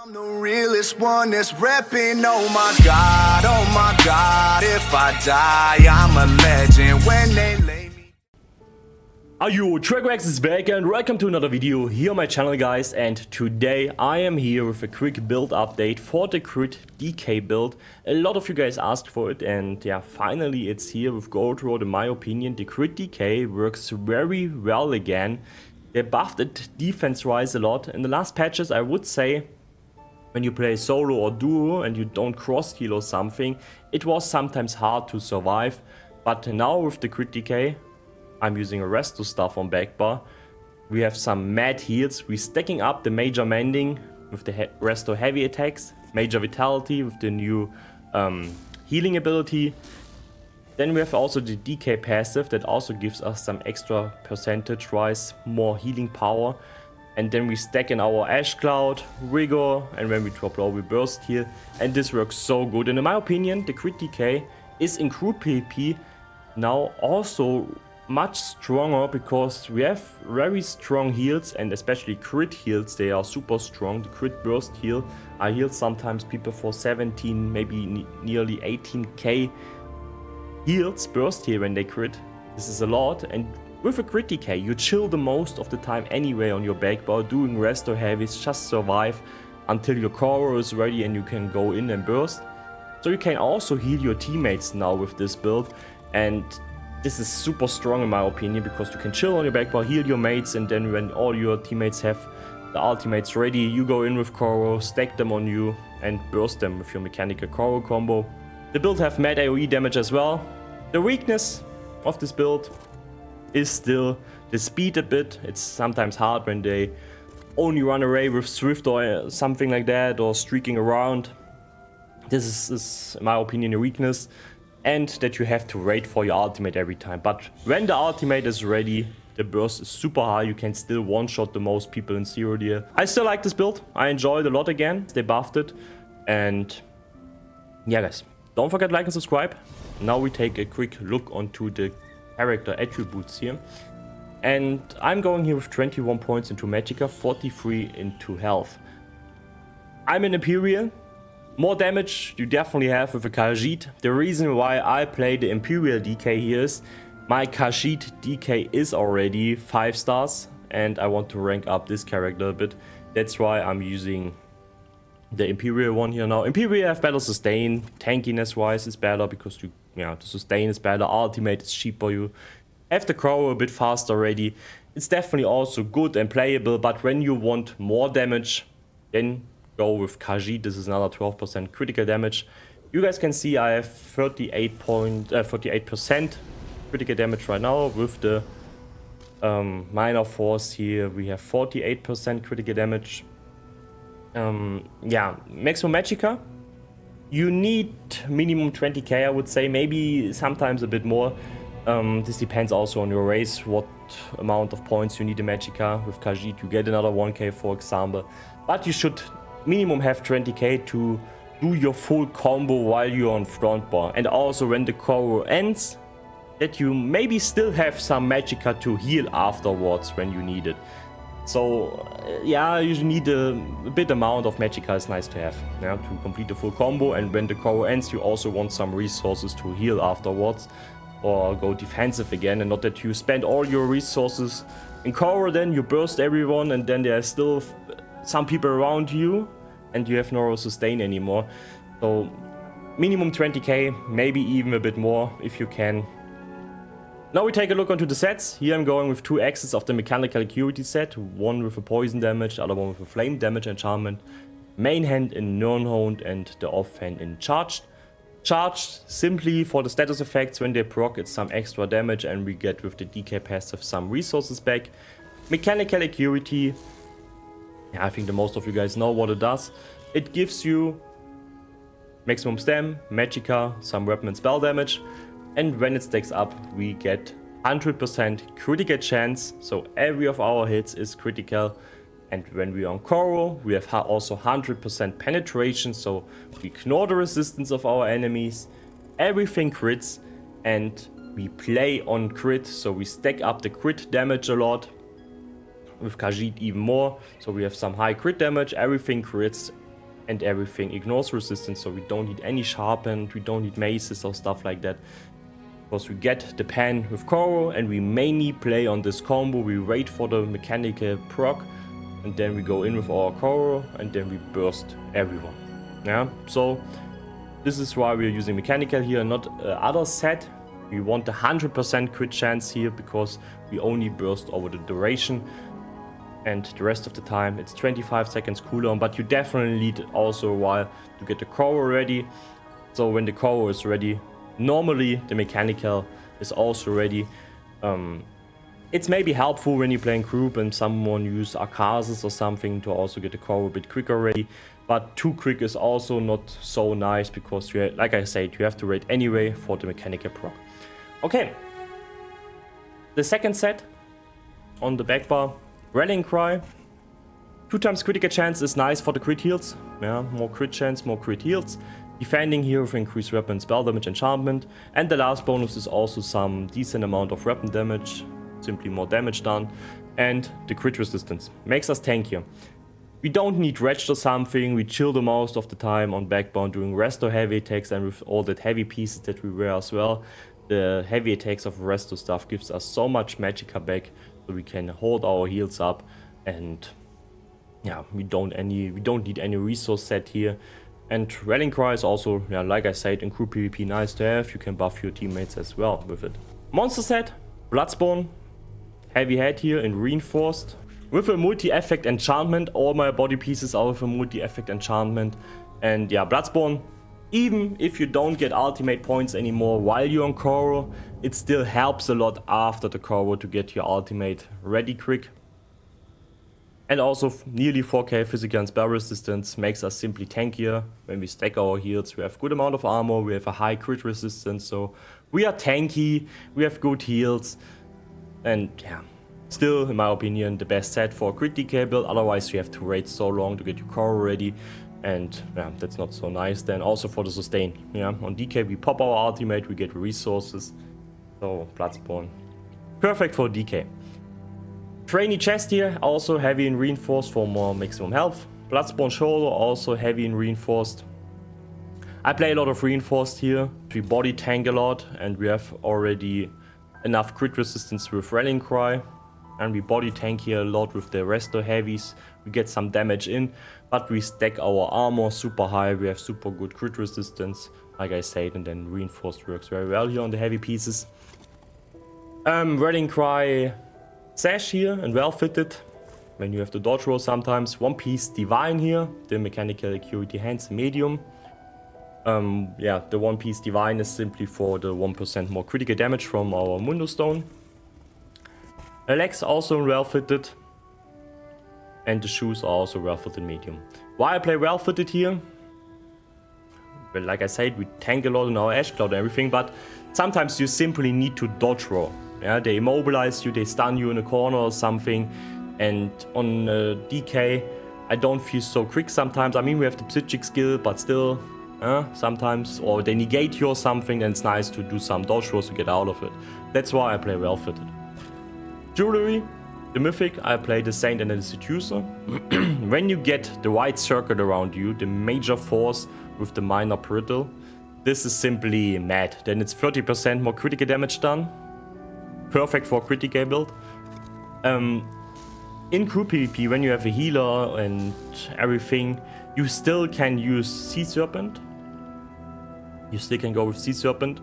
I'm the realest one that's reppin', oh my god, if I die, I'm a legend when they lay me. Yo, Dragonknight is back and welcome to another video here on my channel, guys. And today I am here with a quick build update for the crit DK build. A lot of you guys asked for it, and yeah, finally it's here with Gold Road. In my opinion, the crit DK works very well again. They buffed it defense-wise a lot. In the last patches, I would say, when you play solo or duo and you don't cross heal or something, it was sometimes hard to survive. But now with the crit DK, I'm using a resto stuff on back bar. We have some mad heals. We're stacking up the major mending with the resto heavy attacks, major vitality with the new healing ability. Then we have also the DK passive that also gives us some extra percentage wise, more healing power. And then we stack in our Ash Cloud, Rigor, and when we drop low we burst heal. And this works so good. And in my opinion, the crit DK is in crude PvP now also much stronger, because we have very strong heals, and especially crit heals, they are super strong. The crit burst heal, I heal sometimes people for 17, maybe nearly 18k heals burst heal when they crit. This is a lot, and with a crit DK you chill the most of the time anyway on your back bar, doing resto heavies, just survive until your core is ready and you can go in and burst. So you can also heal your teammates now with this build, and this is super strong in my opinion, because you can chill on your back bar, heal your mates, and then when all your teammates have the ultimates ready, you go in with Koro, stack them on you and burst them with your mechanical Koro combo. The build have mad AoE damage as well. The weakness of this build is still the speed a bit. It's sometimes hard when they only run away with Swift or something like that, or streaking around. This is in my opinion a weakness. And that you have to wait for your ultimate every time. But when the ultimate is ready, the burst is super high. You can still one-shot the most people in Zero deal. I still like this build. I enjoy it a lot again. They buffed it. And yeah, guys, don't forget to like and subscribe. Now we take a quick look onto the character attributes here. And I'm going here with 21 points into Magicka, 43 into health. I'm an Imperial. More damage you definitely have with a Khajiit. The reason why I play the Imperial DK here is my Khajiit DK is already 5 stars and I want to rank up this character a bit. That's why I'm using the Imperial one here now. Imperial have better sustain, tankiness wise is better, because you, the sustain is better, ultimate is cheaper, you have the Crow a bit faster already. It's definitely also good and playable, but when you want more damage, then go with Khajiit. This is another 12% critical damage. You guys can see I have 48% critical damage right now. With the minor force here, we have 48% critical damage. Yeah, maximum Magicka, you need minimum 20k, I would say, maybe sometimes a bit more. This depends also on your race, what amount of points you need in Magicka. With Khajiit you get another 1k, for example, but you should minimum have 20k to do your full combo while you're on front bar. And also when the Koro ends, that you maybe still have some Magicka to heal afterwards when you need it. So yeah, you need a bit amount of Magicka is nice to have, to complete the full combo. And when the Koro ends, you also want some resources to heal afterwards, or go defensive again, and not that you spend all your resources in Koro, then you burst everyone and then there's still some people around you and you have no sustain anymore. So minimum 20k, maybe even a bit more if you can. Now we take a look onto the sets. Here I'm going with 2 axes of the mechanical acuity set, one with a poison damage, the other one with a flame damage enchantment, main hand in Nirnhound and the off hand in charged. Charged simply for the status effects. When they proc, it's some extra damage, and we get with the DK passive some resources back. Mechanical acuity, I think the most of you guys know what it does. It gives you maximum stam, Magicka, some weapon and spell damage, and when it stacks up we get 100% critical chance, so every of our hits is critical. And when we are on Koro, we have also 100% penetration, so we ignore the resistance of our enemies, everything crits, and we play on crit, so we stack up the crit damage a lot. With Khajiit even more, so we have some high crit damage, everything crits, and everything ignores resistance, so we don't need any sharpened, we don't need maces or stuff like that. Because we get the pen with Koro, and we mainly play on this combo. We wait for the mechanical proc, and then we go in with our Koro, and then we burst everyone. Yeah, so this is why we're using mechanical here, not other set. We want the 100% crit chance here because we only burst over the duration, and the rest of the time it's 25 seconds cooldown, but you definitely need also a while to get the Koro ready. So when the Koro is ready, normally the mechanical is also ready. It's maybe helpful when you're playing group and someone use Arcasis or something to also get the Koro a bit quicker ready, but too quick is also not so nice because you, like I said, you have to wait anyway for the mechanical proc. Okay, the second set on the back bar, Rallying Cry. 2 times critical chance is nice for the crit heals. Yeah, more crit chance, more crit heals. Defending here with increased weapon, spell damage, enchantment. And the last bonus is also some decent amount of weapon damage, simply more damage done. And the crit resistance makes us tankier. We don't need rest or something, we chill the most of the time on backbone doing resto heavy attacks, and with all that heavy pieces that we wear as well, the heavy attacks of resto stuff gives us so much magicka back, so we can hold our heals up, and yeah, we don't need any resource set here. And Rallying Cry is also, yeah, like I said, in group PvP nice to have. You can buff your teammates as well with it. Monster set, Bloodspawn, heavy head here in reinforced. With a multi-effect enchantment, all my body pieces are with a multi-effect enchantment. And yeah, Bloodspawn, even if you don't get ultimate points anymore while you're on Koro, it still helps a lot after the Koro to get your ultimate ready quick. And also nearly 4k physical and spell resistance makes us simply tankier. When we stack our heals, we have good amount of armor, we have a high crit resistance, so we are tanky, we have good heals. And yeah, still, in my opinion, the best set for a crit DK build. Otherwise, you have to wait so long to get your Koro ready, and yeah, that's not so nice. Then also for the sustain, yeah, on DK we pop our ultimate, we get resources. So Bloodspawn, perfect for DK. Trainee chest here, also heavy and reinforced for more maximum health. Bloodspawn shoulder, also heavy and reinforced. I play a lot of reinforced here. We body tank a lot, and we have already enough crit resistance with Rallying Cry. And we body tank here a lot with the resto heavies. We get some damage in, but we stack our armor super high. We have super good crit resistance, like I said, and then reinforced works very well here on the heavy pieces. Rallying Cry sash here and well fitted. When you have to dodge roll sometimes. One piece divine here, the mechanical acuity hands medium. Yeah, the one piece divine is simply for the 1% more critical damage from our Mundo Stone. The legs also well fitted, and the shoes are also well fitted medium. Why I play well fitted here? Well, like I said, we tank a lot in our Ash Cloud and everything, but sometimes you simply need to dodge roll. Yeah, they immobilize you, they stun you in a corner or something, and on DK I don't feel so quick sometimes. I mean, we have the psychic skill, but still, sometimes, or they negate you or something, and it's nice to do some dodge rolls to get out of it. That's why I play well fitted. Jewelry, the mythic, I play the Saint and the Seducer. When you get the white circle around you, the major force with the minor brittle, this is simply mad. Then it's 30% more critical damage done. Perfect for critical build. In group PvP, when you have a healer and everything, you still can use Sea Serpent. You still can go with Sea Serpent.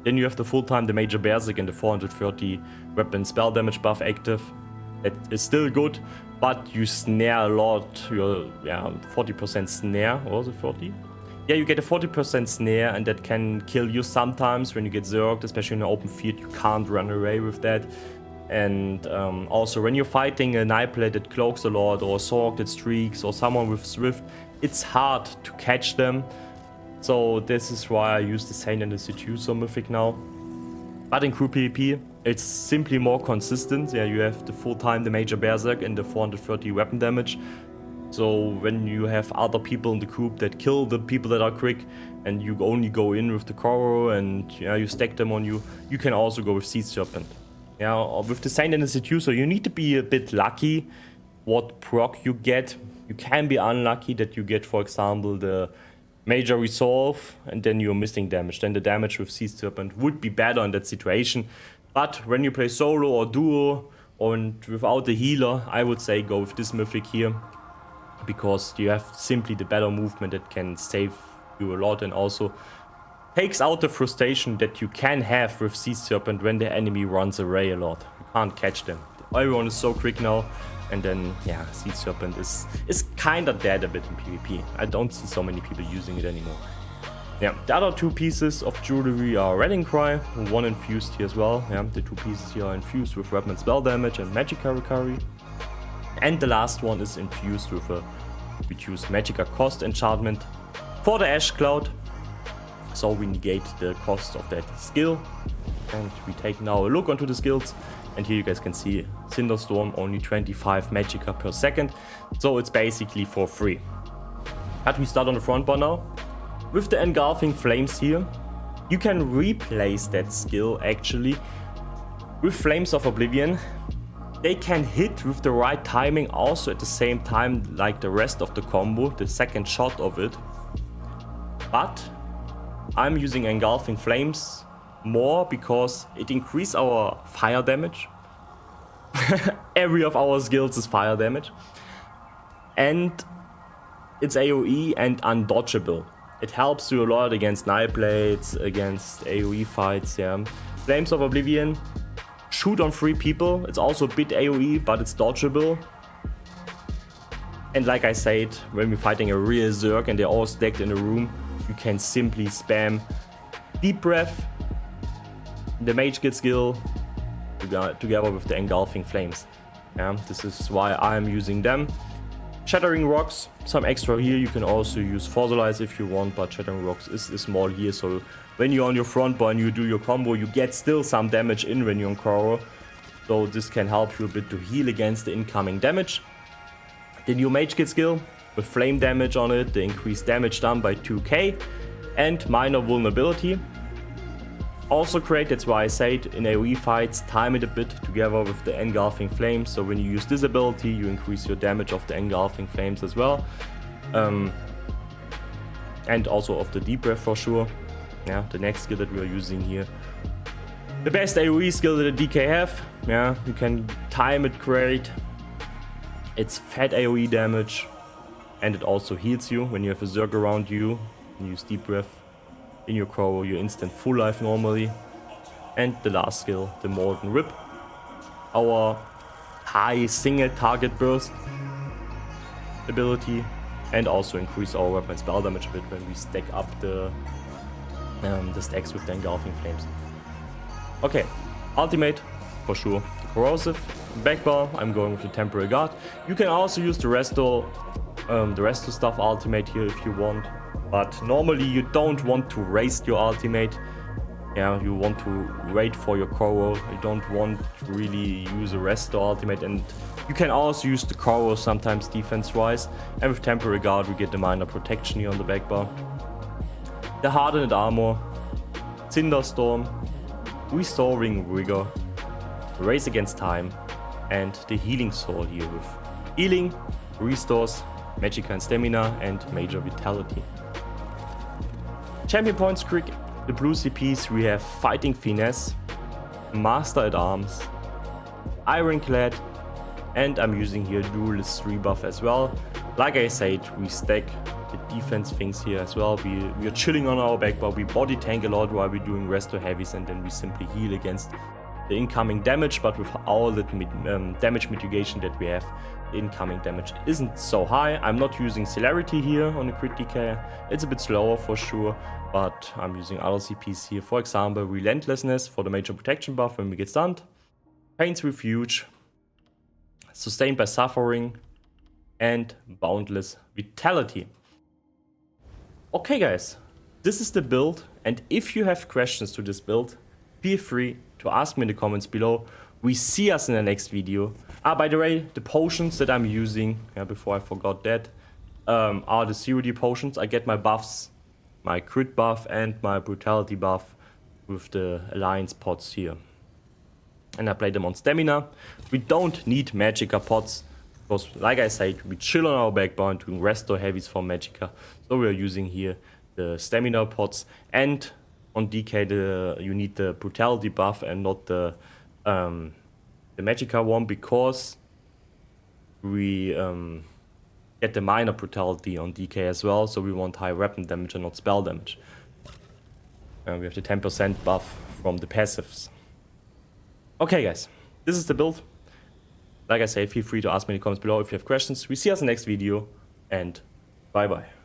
Then you have the full-time the Major Berserk and the 430 weapon spell damage buff active. That is still good, but you snare a lot. You're 40% snare, or was it 40? Yeah, you get a 40% snare, and that can kill you sometimes when you get zerged, especially in an open field. You can't run away with that. And also when you're fighting a Nightblade that cloaks a lot, or a Sorg that streaks, or someone with Swift, it's hard to catch them. So this is why I use the Saint and the Seducer mythic now. But in group PvP, it's simply more consistent. Yeah, you have the full-time the Major Berserk and the 430 weapon damage. So when you have other people in the group that kill the people that are quick, and you only go in with the Koro and you stack them on you, you can also go with Sea Serpent. Yeah, or with the Saint and the Seducer, you need to be a bit lucky what proc you get. You can be unlucky that you get, for example, the major resolve and then you're missing damage. Then the damage with Sea Serpent would be better in that situation. But when you play solo or duo and without the healer, I would say go with this mythic here, because you have simply the better movement that can save you a lot and also takes out the frustration that you can have with Sea Serpent when the enemy runs away a lot. You can't catch them. Everyone is so quick now, and then yeah, Sea Serpent is kinda dead a bit in PvP. I don't see so many people using it anymore. Yeah, the other two pieces of jewelry are Rallying Cry, one infused here as well. Yeah, the two pieces here are infused with weapon and spell damage and Magicka recovery. And the last one is infused with a reduced Magicka cost enchantment for the Ash Cloud. So we negate the cost of that skill. And we take now a look onto the skills. And here you guys can see Cinderstorm, only 25 Magicka per second. So it's basically for free. But we start on the front bar now. With the Engulfing Flames here, you can replace that skill actually with Flames of Oblivion. They can hit with the right timing also at the same time like the rest of the combo, the second shot of it. But I'm using Engulfing Flames more because it increases our fire damage. Every of our skills is fire damage. And it's AoE and undodgeable. It helps you a lot against Nightblades, against AoE fights, yeah. Flames of Oblivion, shoot on 3 people. It's also a bit AoE, but it's dodgeable. And like I said, when we're fighting a real Zerg and they're all stacked in a room, you can simply spam Deep Breath, the Mage Guild skill, together with the Engulfing Flames. Yeah, this is why I'm using them. Shattering Rocks, some extra here. You can also use Fossilize if you want, but Shattering Rocks is small here, so when you're on your front bar and you do your combo, you get still some damage in when you're on Koro. So this can help you a bit to heal against the incoming damage. The new Mage Guild skill with flame damage on it, the increased damage done by 2k, and minor vulnerability. Also great, that's why I said in AoE fights, time it a bit together with the Engulfing Flames. So when you use this ability, you increase your damage of the Engulfing Flames as well. And also of the Deep Breath for sure. Yeah, the next skill that we are using here. The best AoE skill that the DK have. Yeah, you can time it great. It's fat AoE damage. And it also heals you when you have a Zerg around you. You use Deep Breath. In your Koro, you're instant full life normally. And the last skill, the Molten Rip. Our high single target burst ability. And also increase our weapon spell damage a bit when we stack up the stacks with the Engulfing Flames. Okay, ultimate for sure. The Corrosive. Backbar, I'm going with the Temporary Guard. You can also use the Restore stuff ultimate here if you want. But normally you don't want to waste your ultimate. Yeah, you want to wait for your Koro. You don't want to really use a Restore ultimate. And you can also use the Koro sometimes defense-wise. And with Temporary Guard we get the minor protection here on the back bar. The Hardened Armor, Cinderstorm, Restoring Rigor, Race Against Time, and the Healing Soul here with healing, restores, Magicka and Stamina, and Major Vitality. Champion points quick, the blue CPs we have Fighting Finesse, Master at Arms, Ironclad, and I'm using here Duelist rebuff as well. Like I said, we stack the defense things here as well. We are chilling on our back bar, we body tank a lot while we're doing Restore Heavies, and then we simply heal against the incoming damage, but with all the damage mitigation that we have, the incoming damage isn't so high. I'm not using Celerity here on the crit DK. It's a bit slower for sure, but I'm using other CPs here. For example, Relentlessness for the major protection buff when we get stunned, Pain's Refuge, Sustained by Suffering, and Boundless Vitality. Okay guys, this is the build, and if you have questions to this build, feel free to ask me in the comments below. We see us in the next video. By the way, the potions that I'm using, before I forgot that, are the COD potions. I get my buffs, my crit buff and my brutality buff with the alliance pots here. And I play them on stamina. We don't need Magicka pots because like I said, we chill on our backbone doing restore heavies for Magicka. So we are using here the stamina pots, and on DK you need the brutality buff and not the Magicka one, because we get the minor brutality on DK as well, so we want high weapon damage and not spell damage. We have the 10% buff from the passives. Okay guys, this is the build. Like I say, feel free to ask me in the comments below if you have questions. We see us in the next video, and bye bye.